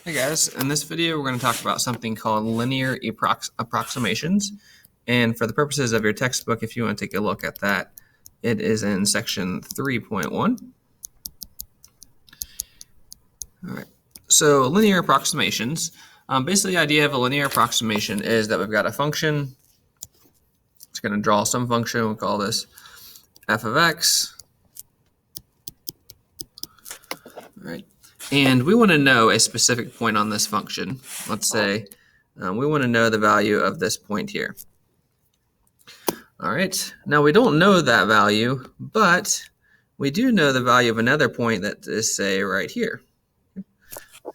Hey guys, in this video we're going to talk about something called linear approximations. And for the purposes of your textbook, if you want to take a look at that, it is in section 3.1. All right, so linear approximations. Basically, the idea of a linear approximation is that we've got a function. It's going to draw some function. We'll call this f of x. All right. And we want to know a specific point on this function. Let's say we want to know the value of this point here. All right, now we don't know that value, but we do know the value of another point that is, say, right here.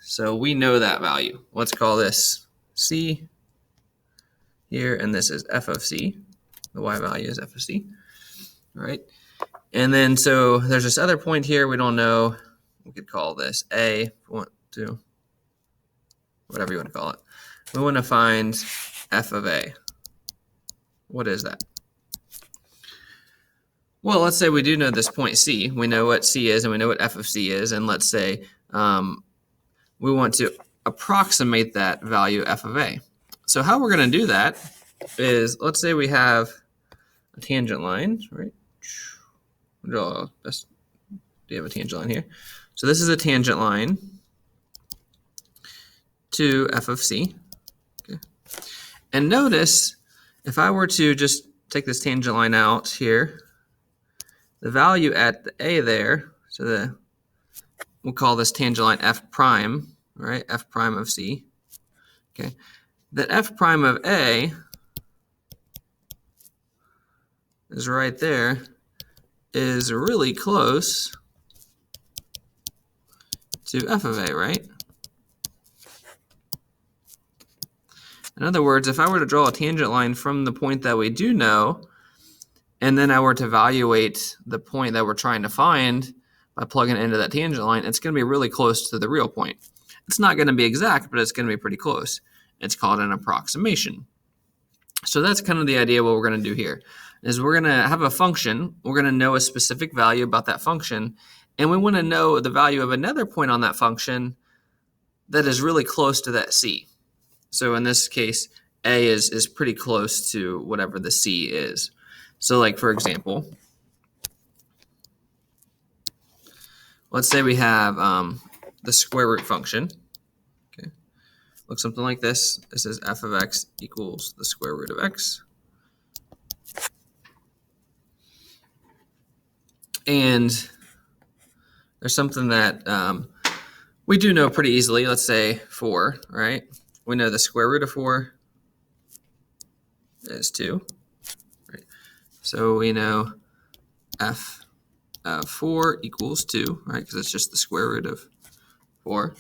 So we know that value. Let's call this c here, and this is f of c. The y value is f of c. All right, and then so there's this other point here we don't know. We could call this a, if we want to, whatever you want to call it. We want to find f of a. What is that? Well, let's say we do know this point c. We know what c is and we know what f of c is. And let's say we want to approximate that value f of a. So how we're going to do that is, let's say we have a tangent line, right? Do you have a tangent line here? So this is a tangent line to f of c. Okay. And notice, if I were to just take this tangent line out here, the value at the a there, so we'll call this tangent line f prime, right? F prime of c. Okay. That f prime of a is right there, is really close to f of a, right? In other words, if I were to draw a tangent line from the point that we do know, and then I were to evaluate the point that we're trying to find by plugging it into that tangent line, it's going to be really close to the real point. It's not going to be exact, but it's going to be pretty close. It's called an approximation. So that's kind of the idea of what we're going to do here, is we're going to have a function. We're going to know a specific value about that function, and we want to know the value of another point on that function that is really close to that c. So in this case, a is pretty close to whatever the c is. So like, for example, let's say we have the square root function. Okay, looks something like this. This is f of x equals the square root of x. And there's something that we do know pretty easily. Let's say 4, right? We know the square root of 4 is 2. Right? So we know f of 4 equals 2, right? Because it's just the square root of 4.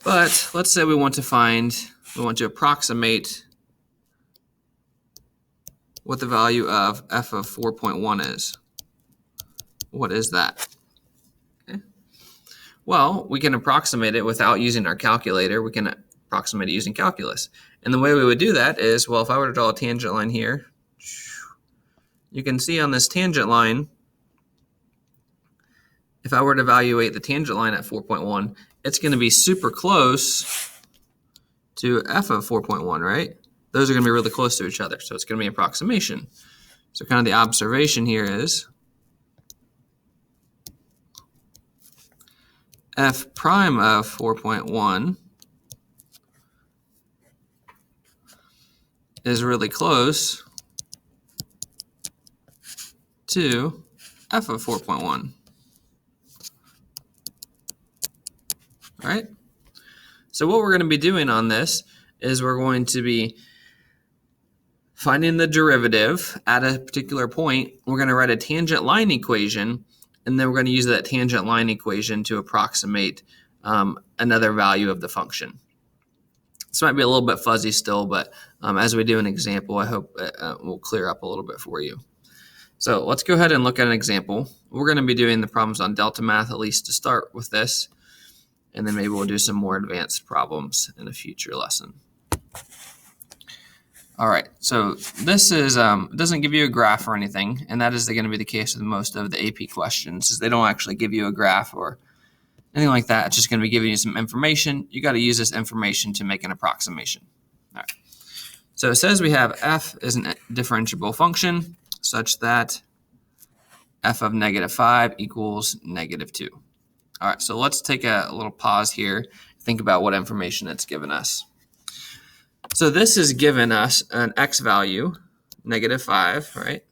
But let's say we want to approximate what the value of f of 4.1 is. What is that? Okay. Well, we can approximate it without using our calculator. We can approximate it using calculus. And the way we would do that is, well, if I were to draw a tangent line here, you can see on this tangent line, if I were to evaluate the tangent line at 4.1, it's going to be super close to f of 4.1, right? Those are going to be really close to each other, so it's going to be an approximation. So kind of the observation here is f prime of 4.1 is really close to f of 4.1. All right? So what we're going to be doing on this is we're going to be finding the derivative at a particular point. We're going to write a tangent line equation, and then we're going to use that tangent line equation to approximate another value of the function. This might be a little bit fuzzy still, but as we do an example, I hope it will clear up a little bit for you. So let's go ahead and look at an example. We're going to be doing the problems on Delta Math, at least to start with this, and then maybe we'll do some more advanced problems in a future lesson. All right, so this is it doesn't give you a graph or anything, and that is going to be the case with most of the AP questions, is they don't actually give you a graph or anything like that. It's just going to be giving you some information. You got to use this information to make an approximation. All right. So it says we have f is a differentiable function such that f of -5 equals -2. All right, so let's take a little pause here, think about what information it's given us. So this has given us an x value, -5, right?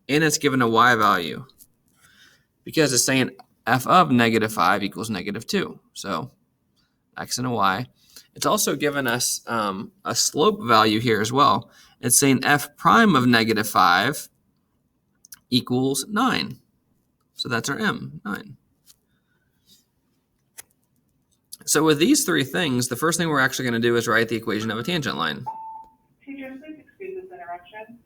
And it's given a y value because it's saying f of -5 equals -2. So x and a y. It's also given us a slope value here as well. It's saying f prime of -5 equals 9. So that's our m, 9. So with these three things, the first thing we're actually going to do is write the equation of a tangent line. Teacher, please excuse this interruption.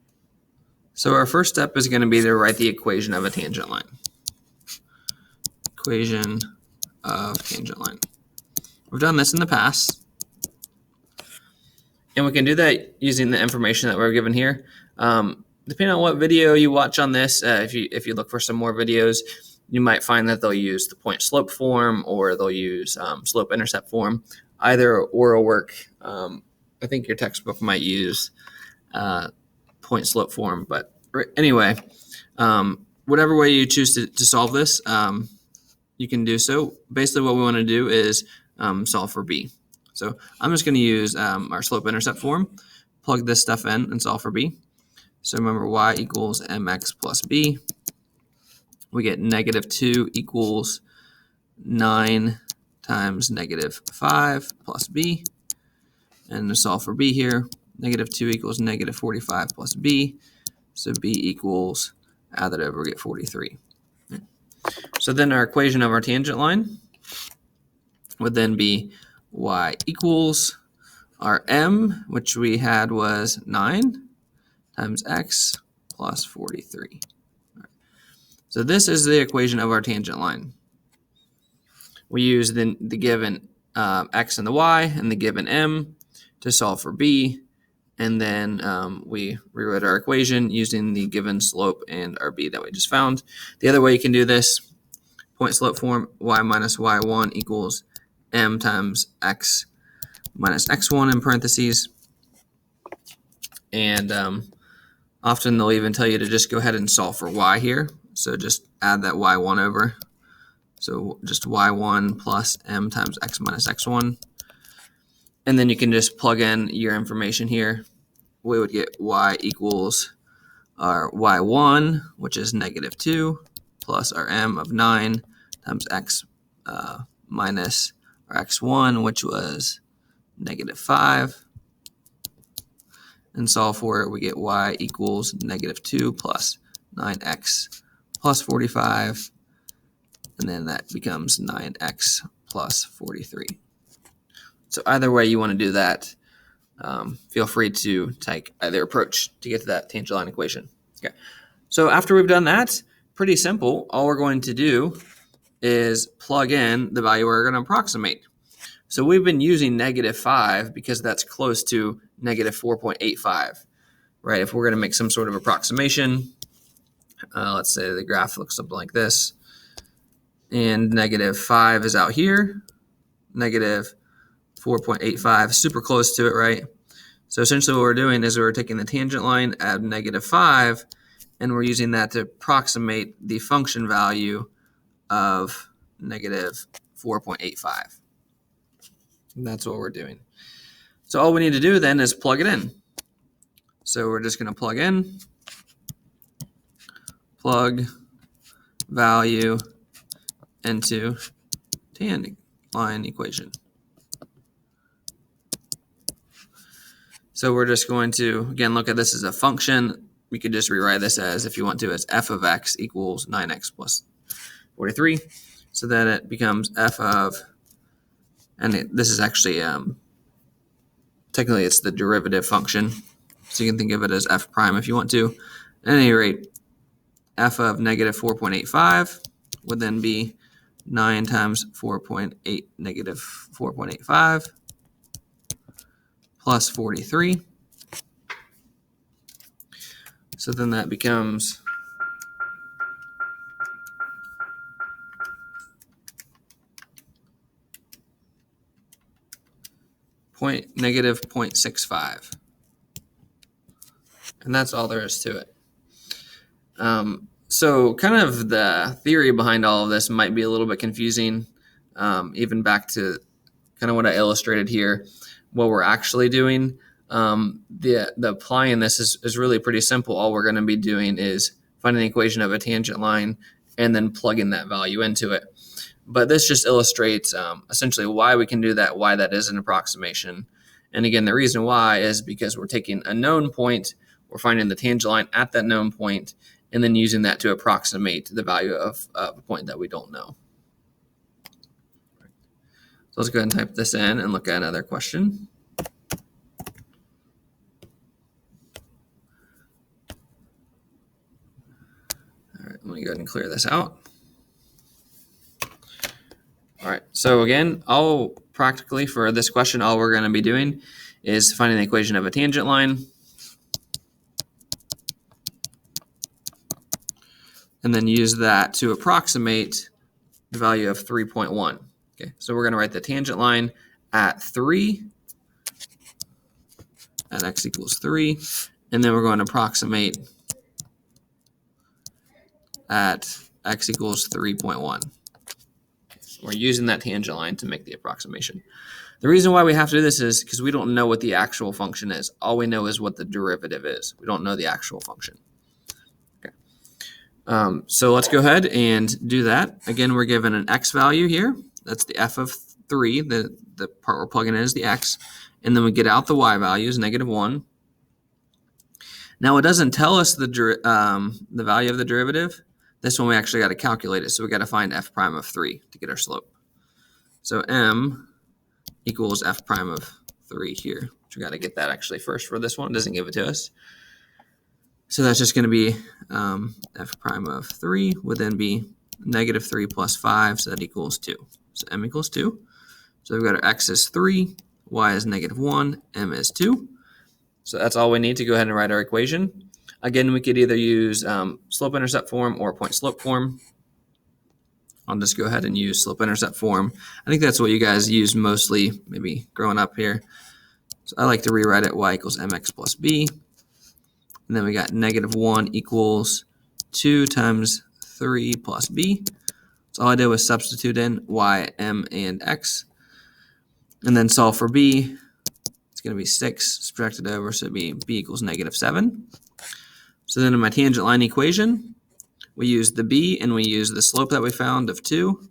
So our first step is going to be to write the equation of a tangent line. Equation of tangent line. We've done this in the past. And we can do that using the information that we're given here. Depending on what video you watch on this, if you look for some more videos, you might find that they'll use the point slope form or they'll use slope intercept form. Either or will work. I think your textbook might use point slope form, but anyway, whatever way you choose to solve this, you can do so. Basically what we want to do is solve for b. So I'm just going to use our slope intercept form, plug this stuff in and solve for b. So remember y equals mx plus b. We get -2 equals 9 times -5 plus b. And to solve for b here, -2 equals -45 plus b. So b equals, add that over, we get 43. So then our equation of our tangent line would then be y equals our m, which we had was 9 times x plus 43. So this is the equation of our tangent line. We use the given x and the y and the given m to solve for b, and then we rewrite our equation using the given slope and our b that we just found. The other way you can do this, point slope form, y minus y1 equals m times x minus x1 in parentheses. And often they'll even tell you to just go ahead and solve for y here. So just add that y1 over. So just y1 plus m times x minus x1. And then you can just plug in your information here. We would get y equals our y1, which is -2, plus our m of 9 times x minus our x1, which was -5. And solve for it, we get y equals -2 plus 9x plus 45. And then that becomes 9x plus 43. So either way you want to do that, feel free to take either approach to get to that tangent line equation. Okay. So after we've done that, pretty simple. All we're going to do is plug in the value we're going to approximate. So we've been using -5 because that's close to -4.85, right? If we're going to make some sort of approximation, let's say the graph looks something like this, and -5 is out here, -4.85, super close to it, right? So essentially what we're doing is we're taking the tangent line at -5, and we're using that to approximate the function value of -4.85. That's what we're doing. So all we need to do then is plug it in. So we're just going to plug in, plug value into tangent line equation. So we're just going to, again, look at this as a function. We could just rewrite this as, if you want to, as f of x equals 9x plus 43. So then it becomes f of, and this is actually, technically it's the derivative function. So you can think of it as f prime if you want to. At any rate, f of -4.85 would then be 9 times 4.8, -4.85 plus 43. So then that becomes negative 0.65. And that's all there is to it. So kind of the theory behind all of this might be a little bit confusing, even back to kind of what I illustrated here. What we're actually doing, the applying this is really pretty simple. All we're going to be doing is finding the equation of a tangent line and then plugging that value into it. But this just illustrates essentially why we can do that, why that is an approximation. And again, the reason why is because we're taking a known point, we're finding the tangent line at that known point, and then using that to approximate the value of a point that we don't know. So let's go ahead and type this in and look at another question. All right, let me go ahead and clear this out. All right, so again, practically for this question, all we're going to be doing is finding the equation of a tangent line and then use that to approximate the value of 3.1. Okay, so we're going to write the tangent line at 3 at x equals 3, and then we're going to approximate at x equals 3.1. We're using that tangent line to make the approximation. The reason why we have to do this is because we don't know what the actual function is. All we know is what the derivative is. We don't know the actual function. Okay. So let's go ahead and do that. Again, we're given an x value here. That's the f of 3. The part we're plugging in is the x. And then we get out the y values, -1. Now it doesn't tell us the value of the derivative. This one we actually got to calculate it. So we got to find f prime of 3 to get our slope. So m equals f prime of 3 here. So we got to get that actually first for this one. It doesn't give it to us. So that's just going to be f prime of 3 would then be -3 plus 5. So that equals 2. So m equals 2. So we've got our x is 3, y is -1, m is 2. So that's all we need to go ahead and write our equation. Again, we could either use slope-intercept form or point-slope form. I'll just go ahead and use slope-intercept form. I think that's what you guys use mostly, maybe growing up here. So I like to rewrite it y equals mx plus b. And then we got -1 equals 2 times 3 plus b. So all I did was substitute in y, m, and x. And then solve for b. It's going to be 6 subtracted over, so it'd be b equals -7. So then in my tangent line equation, we use the b and we use the slope that we found of 2.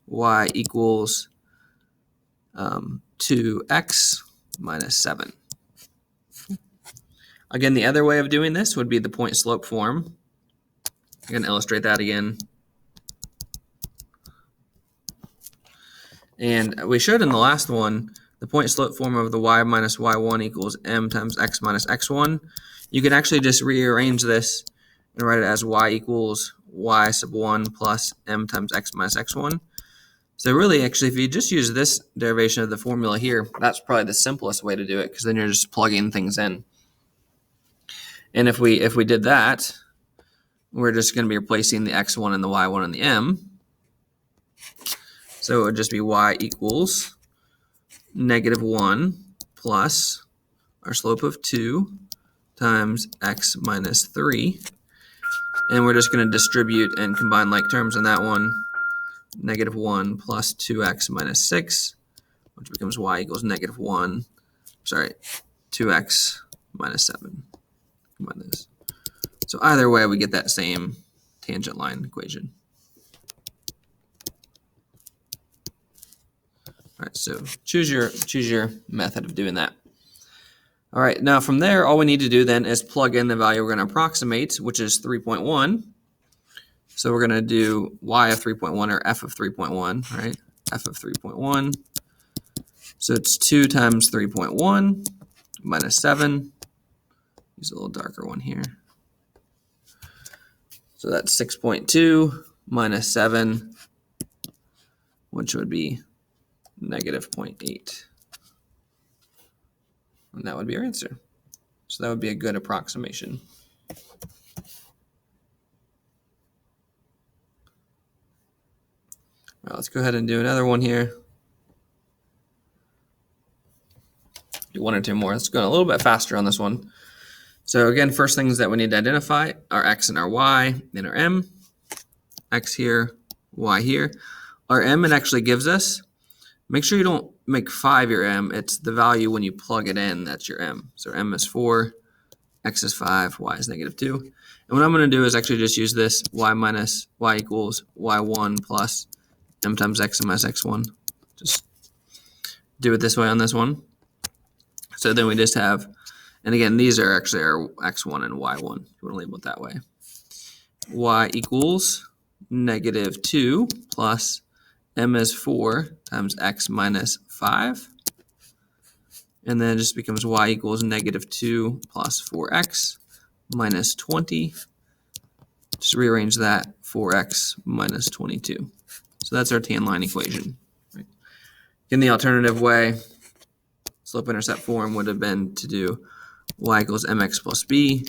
Y equals 2x minus 7. Again, the other way of doing this would be the point slope form. I'm going to illustrate that again. And we showed in the last one, the point slope form of the y minus y1 equals m times x minus x1. You can actually just rearrange this and write it as y equals y sub 1 plus m times x minus x1. So really, actually, if you just use this derivation of the formula here, that's probably the simplest way to do it, because then you're just plugging things in. And if we did that, we're just going to be replacing the x1 and the y1 and the m. So it would just be y equals -1 plus our slope of 2 times x minus 3. And we're just going to distribute and combine like terms in that one. -1 plus 2x minus 6, which becomes y equals -2x minus 7. Combine this. So either way, we get that same tangent line equation. All right, so choose your method of doing that. All right, now from there, all we need to do then is plug in the value we're going to approximate, which is 3.1. So we're going to do y of 3.1 or f of 3.1, right? F of 3.1. So it's 2 times 3.1 minus 7. Use a little darker one here. So that's 6.2 minus 7, which would be -0.8. And that would be our answer. So that would be a good approximation. All right, let's go ahead and do another one here. Do one or two more. Let's go a little bit faster on this one. So again, first things that we need to identify are x and our y and our m. X here, y here. Our m it actually gives us. Make sure you don't make 5 your m. It's the value when you plug it in that's your m. So m is 4, x is 5, y is -2. And what I'm going to do is actually just use this y equals y1 plus m times x minus x1. Just do it this way on this one. So then we just have, and again, these are actually our x1 and y1. If you want to label it that way. Y equals -2 plus m is 4 times x minus 5. And then it just becomes y equals -2 plus 4x minus 20. Just rearrange that, 4x minus 22. So that's our tan line equation. Right? In the alternative way, slope-intercept form would have been to do y equals mx plus b,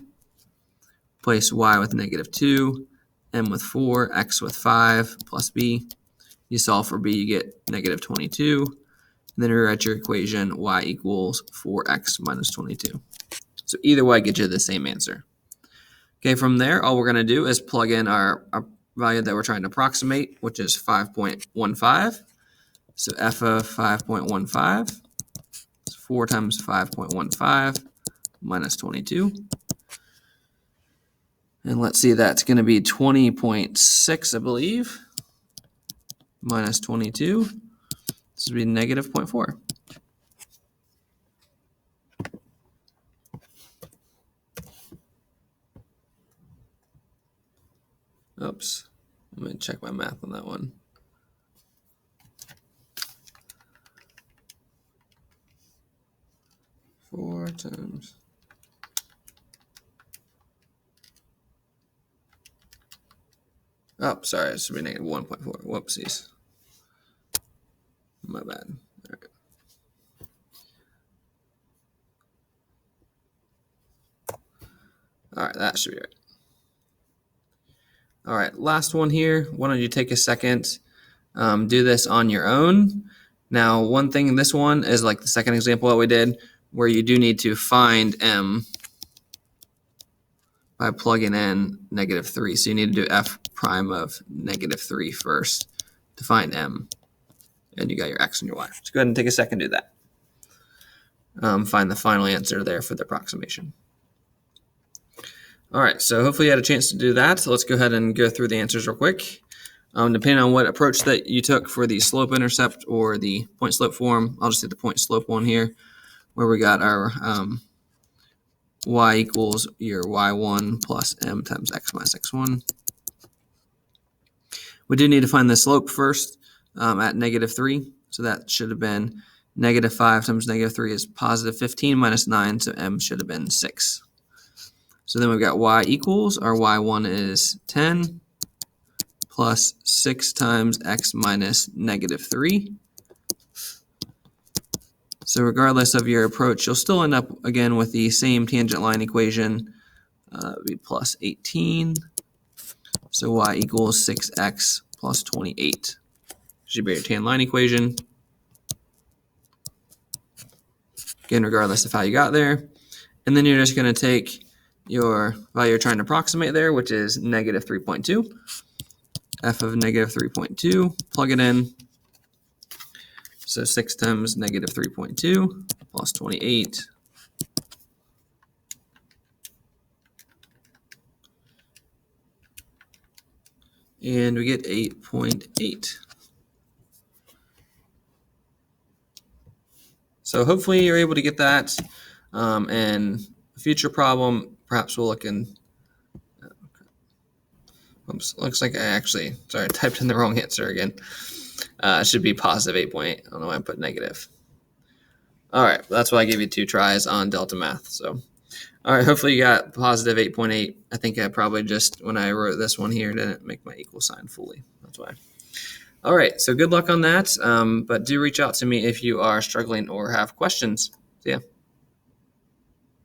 place y with -2, m with 4, x with 5, plus b. You solve for b, you get -22. And then rewrite your equation, y equals 4x minus 22. So either way gets you the same answer. Okay, from there, all we're going to do is plug in our value that we're trying to approximate, which is 5.15. So f of 5.15 is 4 times 5.15 minus 22. And let's see, that's going to be 20.6, I believe, minus 22. This would be -0.4. Oops. Let me check my math on that one. Four times. Oh, sorry, it should be -1.4. Whoopsies. My bad. All right. All right, that should be right. All right, last one here. Why don't you take a second, do this on your own. Now, one thing in this one is like the second example that we did, where you do need to find m by plugging in -3. So you need to do f prime of -3 first to find m. And you got your x and your y. So go ahead and take a second to do that. Find the final answer there for the approximation. All right, so hopefully you had a chance to do that. So let's go ahead and go through the answers real quick. Depending on what approach that you took for the slope-intercept or the point-slope form, I'll just do the point-slope one here, where we got our y equals your y1 plus m times x minus x1. We do need to find the slope first at -3. So that should have been -5 times -3 is +15 minus 9, so m should have been 6. So then we've got y equals, our y1 is 10 plus 6 times x minus -3. So regardless of your approach, you'll still end up again with the same tangent line equation, be plus 18. So y equals 6x plus 28. Should be your tan line equation. Again, regardless of how you got there. And then you're just going to take your value you're trying to approximate there, which is -3.2. F of -3.2, plug it in. So 6 times -3.2 plus 28. And we get 8.8. So hopefully you're able to get that. And a future problem, perhaps we'll look in. Oops, looks like I typed in the wrong answer again. It should be +8.8. I don't know why I put negative. All right, that's why I gave you 2 tries on Delta Math. So, all right, hopefully you got +8.8. I think I probably just, when I wrote this one here, didn't make my equal sign fully. That's why. All right, so good luck on that. But do reach out to me if you are struggling or have questions. See ya.